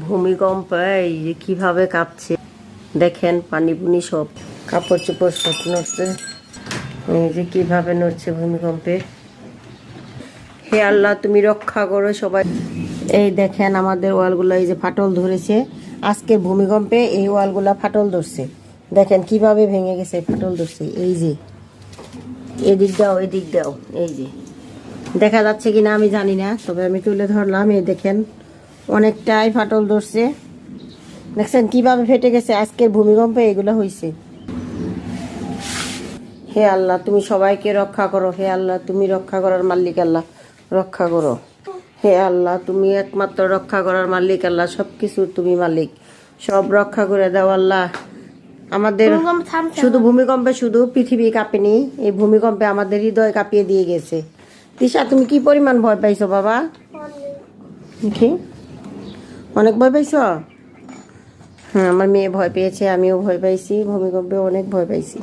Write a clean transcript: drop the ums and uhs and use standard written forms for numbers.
ভূমিকম্প এই যে কিভাবে কাঁপছে দেখেন, পানি পুনি সব কাপড় চোপড় সব নড়ছে। এই যে কিভাবে নড়ছে ভূমিকম্পে। হে আল্লাহ তুমি রক্ষা করো সবাই। এই দেখেন আমাদের ওয়ালগুলো এই যে ফাটল ধরেছে আজকের ভূমিকম্পে, এই ওয়ালগুলা ফাটল ধরছে। দেখেন কিভাবে ভেঙে গেছে, ফাটল ধরছে। এই যে এদিক দাও এদিক দাও, এই যে দেখা যাচ্ছে কিনা আমি জানি না, তবে আমি তুলে ধরলাম। এই দেখেন অনেকটাই ফাটল ধরছে, দেখছেন কিভাবে ফেটে গেছে আজকের ভূমিকম্পে এগুলো হয়েছে। হে আল্লাহ তুমি সবাইকে রক্ষা করো, হে আল্লাহ তুমি রক্ষা করার মালিক, আল্লাহ রক্ষা করো। হে আল্লাহ তুমি একমাত্র রক্ষা করার মালিক, আল্লাহ সব কিছু তুমি মালিক, সব রক্ষা করে দাও আল্লাহ। আমাদের শুধু ভূমিকম্পে শুধু পৃথিবী কাঁপেনি, এই ভূমিকম্পে আমাদের হৃদয় কাঁপিয়ে দিয়ে গেছে। তিশা তুমি কি পরিমাণ ভয় পাইছো বাবা? কি অনেক ভয় পাইছো? হ্যাঁ আমার মেয়ে ভয় পেয়েছে, আমিও ভয় পাইছি, ভূমিকম্পে অনেক ভয় পাইছি।